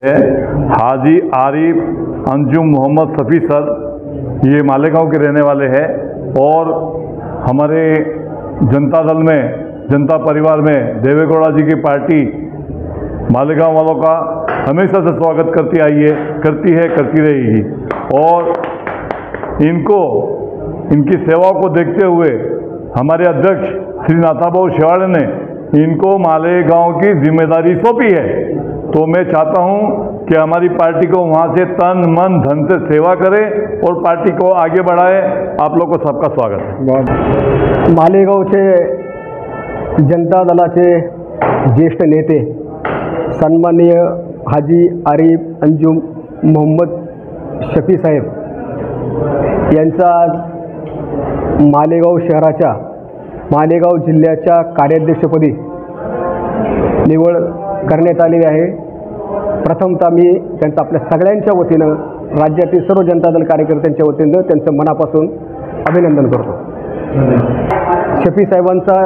हाजी Arif Anjum Mohammed Safi sir, ये मालेगांव के रहने वाले हैं और हमारे जनता दल में, जनता परिवार में देवेगौड़ा जी की पार्टी मालेगांव वालों का हमेशा से स्वागत करती आई है, करती रहेगी। और इनकी सेवाओं को देखते हुए हमारे अध्यक्ष श्री नाथाभाऊ शेवाड़े ने इनको मालेगांव की जिम्मेदारी सौंपी है। तो मैं चाहता हूं कि हमारी पार्टी को वहां से तन मन धन से सेवा करे और पार्टी को आगे बढ़ाए। आप लोग को सबका स्वागत है। मालेगावचे जनता दलाचे ज्येष्ठ नेते सन्माननीय हाजी आरिफ अंजुम मोहम्मद शफी साहेब यांचा मालेगाव शहराच्या, मालेगाव जिल्ह्याच्या कार्याध्यक्षपदी निवड करण्यात आलेली आहे। प्रथमतः मी त्यांचं आपल्या सगळ्यांच्या वतीनं, राज्यातील सर्व जनता दल कार्यकर्त्यांच्या वतीनं त्यांचं मनापासून अभिनंदन करतो। शफी साहेबांचा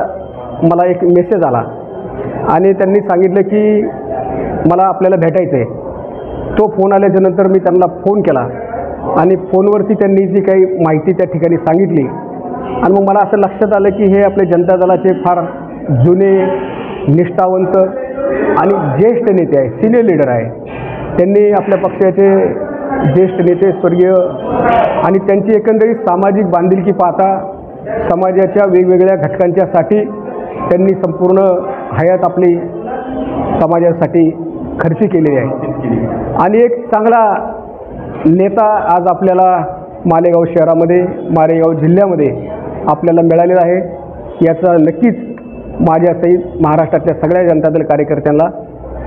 मला एक मेसेज आला आणि त्यांनी सांगितलं की मला आपल्याला भेटायचं आहे। तो फोन आल्याच्या नंतर मी त्यांना फोन केला आणि फोनवरती त्यांनी जी काही माहिती त्या ठिकाणी सांगितली आणि मग मला असं लक्षात आलं की हे आपले जनता दलाचे फार जुने, निष्ठावंत आणि ज्येष्ठ नेते आहे, सिनियर लीडर आहे। त्यांनी आपल्या पक्षाचे ज्येष्ठ नेते स्वर्गीय आणि त्यांची एकंदरीत सामाजिक बांधिलकी पाहता समाजाच्या वेगवेगळ्या घटकांच्यासाठी त्यांनी संपूर्ण हयात आपली समाजासाठी खर्च केलेली आहे आणि एक चांगला नेता आज आपल्याला मालेगाव शहरामध्ये, मालेगाव जिल्ह्यामध्ये आपल्याला मिळालेला आहे। याचा नक्कीच माझ्यासहित महाराष्ट्रातल्या सगळ्या जनता दल कार्यकर्त्यांना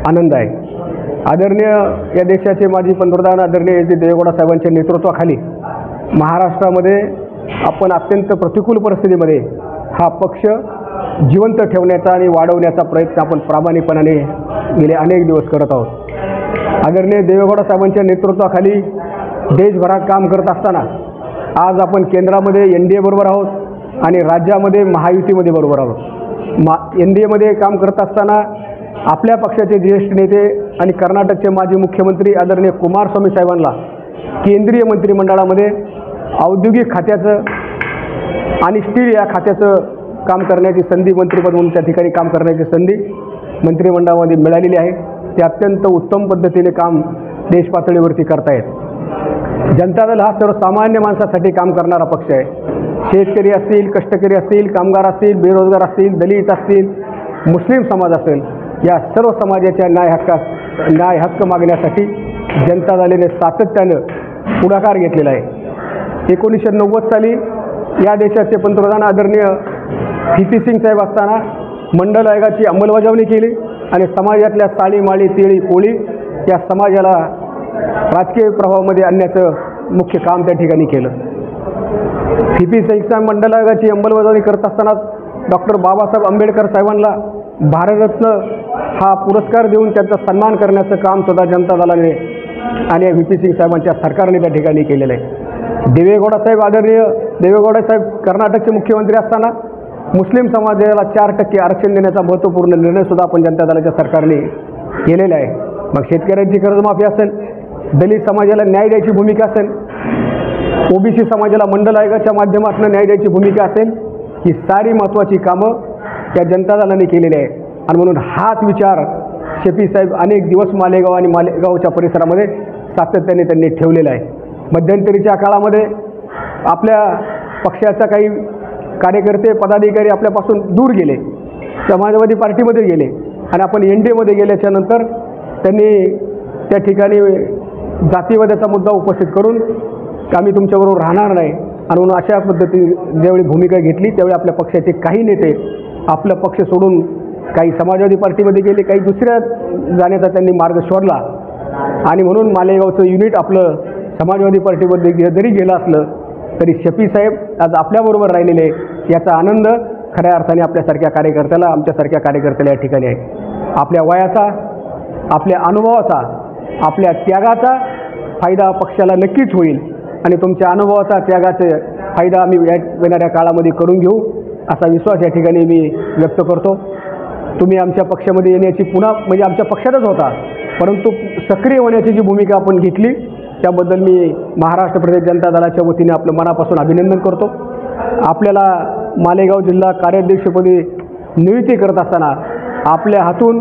आनंद आहे। आदरणीय या देशाचे माजी पंतप्रधान आदरणीय देवेगौडा साहेबांच्या नेतृत्वाखाली महाराष्ट्रामध्ये आपण अत्यंत प्रतिकूल परिस्थितीमध्ये हा पक्ष जिवंत ठेवण्याचा आणि वाढवण्याचा प्रयत्न आपण प्रामाणिकपणाने गेले अनेक दिवस करत आहोत। आदरणीय देवेगौडा साहेबांच्या नेतृत्वाखाली देशभरात काम करत असताना आज आपण केंद्रामध्ये NDA बरोबर आहोत आणि राज्यामध्ये महायुतीमध्ये बरोबर आहोत। NDAमध्ये काम करत असताना आपल्या पक्षाचे ज्येष्ठ नेते आणि कर्नाटकचे माजी मुख्यमंत्री आदरणीय कुमारस्वामी साहेबांना केंद्रीय मंत्रिमंडळामध्ये औद्योगिक खात्याचं आणि स्टील या खात्याचं काम करण्याची संधी, मंत्रिपद म्हणून त्या ठिकाणी काम करण्याची संधी मंत्रिमंडळामध्ये मिळालेली आहे। ते अत्यंत उत्तम पद्धतीने काम देश पातळीवरती करतायत। जनता दल हा सर्वसामान्य माणसासाठी काम करणारा पक्ष आहे। शेतकरी असतील, कष्टकरी असतील, कामगार असतील, बेरोजगार असतील, दलित असतील, मुस्लिम समाज असेल, या सर्व समाजाच्या न्याय हक्क मागण्यासाठी जनता दलाने सातत्यानं पुढाकार घेतलेला आहे। 1990 साली या देशाचे पंतप्रधान आदरणीय VP सिंग साहेब असताना मंडल आयोगाची अंमलबजावणी केली आणि समाजातल्या साळी, माळी, तेळी, कोळी या समाजाला राजकीय प्रभावामध्ये आणण्याचं मुख्य काम त्या ठिकाणी केलं। VP सिंग साहेब मंडल आयोगाची अंमलबजावणी करत असताना डॉक्टर बाबासाहेब आंबेडकर साहेबांना भारतरत्न हा पुरस्कार देऊन त्यांचा सन्मान करण्याचं काम सुद्धा जनता दलाने आणि VP सिंग साहेबांच्या सरकारने त्या ठिकाणी केलेलं आहे। देवेगौडा साहेब, आदरणीय देवेगौडा साहेब कर्नाटकचे मुख्यमंत्री असताना मुस्लिम समाजाला 4% आरक्षण देण्याचा महत्त्वपूर्ण निर्णय सुद्धा आपण जनता दलाच्या सरकारने केलेला आहे। मग शेतकऱ्यांची कर्जमाफी असेल, दलित समाजाला न्याय द्यायची भूमिका असेल, OBC समाजाला मंडल आयोगाच्या माध्यमातून न्याय द्यायची भूमिका असेल, ही सारी महत्त्वाची कामं त्या जनता दलाने केलेली आहे। आणि म्हणून हाच विचार शफी साहेब अनेक दिवस मालेगाव आणि मालेगावच्या परिसरामध्ये सातत्याने त्यांनी ठेवलेला आहे। मध्यंतरीच्या काळामध्ये आपल्या पक्षाचा काही कार्यकर्ते, पदाधिकारी आपल्यापासून दूर गेले, समाजवादी पार्टीमध्ये गेले आणि आपण NDAमध्ये गेल्याच्या नंतर त्यांनी त्या ठिकाणी जातीवादाचा मुद्दा उपस्थित करून आम्ही तुमच्याबरोबर राहणार नाही आणि म्हणून अशा पद्धतीने ज्यावेळी भूमिका घेतली त्यावेळी आपल्या पक्षाचे काही नेते आपला पक्ष सोडून काही समाजवादी पार्टीमध्ये गेले, काही दुसऱ्या जाण्याचा त्यांनी मार्ग शोधला आणि म्हणून मालेगावचं युनिट आपलं समाजवादी पार्टीमध्ये जरी गेलं असलं तरी शफी साहेब आज आपल्याबरोबर राहिलेले, याचा आनंद खऱ्या अर्थाने आपल्यासारख्या कार्यकर्त्याला, आमच्यासारख्या कार्यकर्त्याला या ठिकाणी आहे। आपल्या वयाचा, आपल्या अनुभवाचा, आपल्या त्यागाचा फायदा पक्षाला नक्कीच होईल आणि तुमच्या अनुभवाचा, त्यागाचा फायदा आम्ही येणाऱ्या काळामध्ये करून घेऊ असा विश्वास या ठिकाणी मी व्यक्त करतो। तुम्ही आमच्या पक्षामध्ये येण्याची पुन्हा म्हणजे आमच्या पक्षातच होता परंतु सक्रिय होण्याची जी भूमिका आपण घेतली त्याबद्दल मी महाराष्ट्र प्रदेश जनता दलाच्या वतीने आपलं मनापासून अभिनंदन करतो. आपल्याला मालेगाव जिल्हा कार्याध्यक्षपदी नियुक्ती करत असताना आपल्या हातून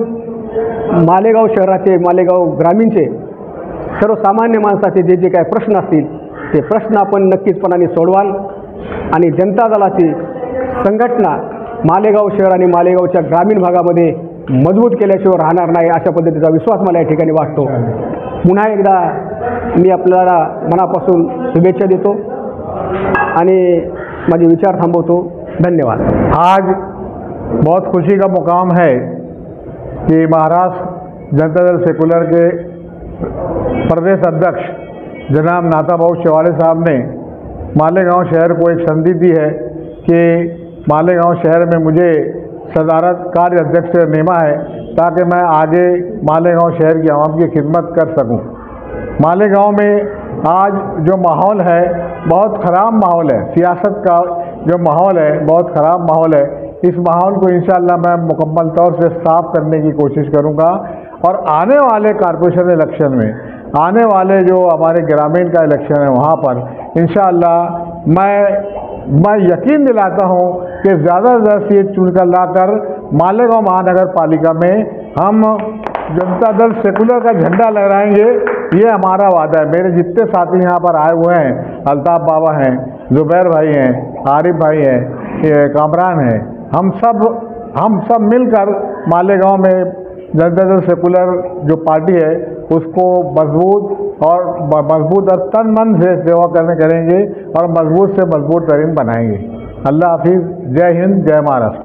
मालेगाव शहराचे, मालेगाव ग्रामीणचे, सर्वसामान्य माणसाचे जे जे काय प्रश्न असतील ते प्रश्न आपण नक्कीचपणाने सोडवाल आणि जनता दलाची संघटना मालेगाव शहर आणि मालेगावच्या ग्रामीण भागामध्ये मजबूत केल्याशिवाय राहणार नाही, अशा पद्धतीचा विश्वास मला या ठिकाणी वाटतो. पुन्हा एकदा मी आपल्याला मनापासून शुभेच्छा देतो आणि माझे विचार थांबवतो. धन्यवाद. आज बहुत खुशी का मुकाम है कि महाराष्ट्र जनता दल सेकुलर के प्रदेश अध्यक्ष जनाब नाथाभाऊ शेवाड़े साहब ने मालेगांव शहर को एक संधि दी है कि मालेगांव शहर में मुझे सदारत कार्य अध्यक्ष नेमा है ताकि मैं आगे मालेगांव शहर की आवाम की खिदमत कर सकूं. मालेगांव में आज जो माहौल है बहुत ख़राब माहौल है, सियासत का जो माहौल है बहुत ख़राब माहौल है. इस माहौल को इंशाअल्लाह मैं मुकम्मल तौर से साफ़ करने की कोशिश करूंगा और आने वाले कॉरपोरेशन इलेक्शन में, आने वाले जो हमारे ग्रामीण का इलेक्शन है वहाँ पर इंशाअल्लाह मैं यकीन दिलाता हूँ कि ज़्यादा से ज़्यादा सीट चुनकर लाकर मालेगांव महानगर पालिका में हम जनता दल सेकुलर का झंडा लहराएंगे. ये हमारा वादा है. मेरे जितने साथी यहाँ पर आए हुए हैं, अल्ताफ़ बाबा हैं, जुबैर भाई हैं, आरिफ भाई हैं, कामरान हैं, हम सब मिलकर मालेगांव में जनता दल सेकुलर जो पार्टी है उसको मजबूत और तन मन से सेवा करेंगे और मजबूत से मजबूत तरीन बनाएंगे. अल्लाह हाफिज़. जय हिंद, जय महाराष्ट्र.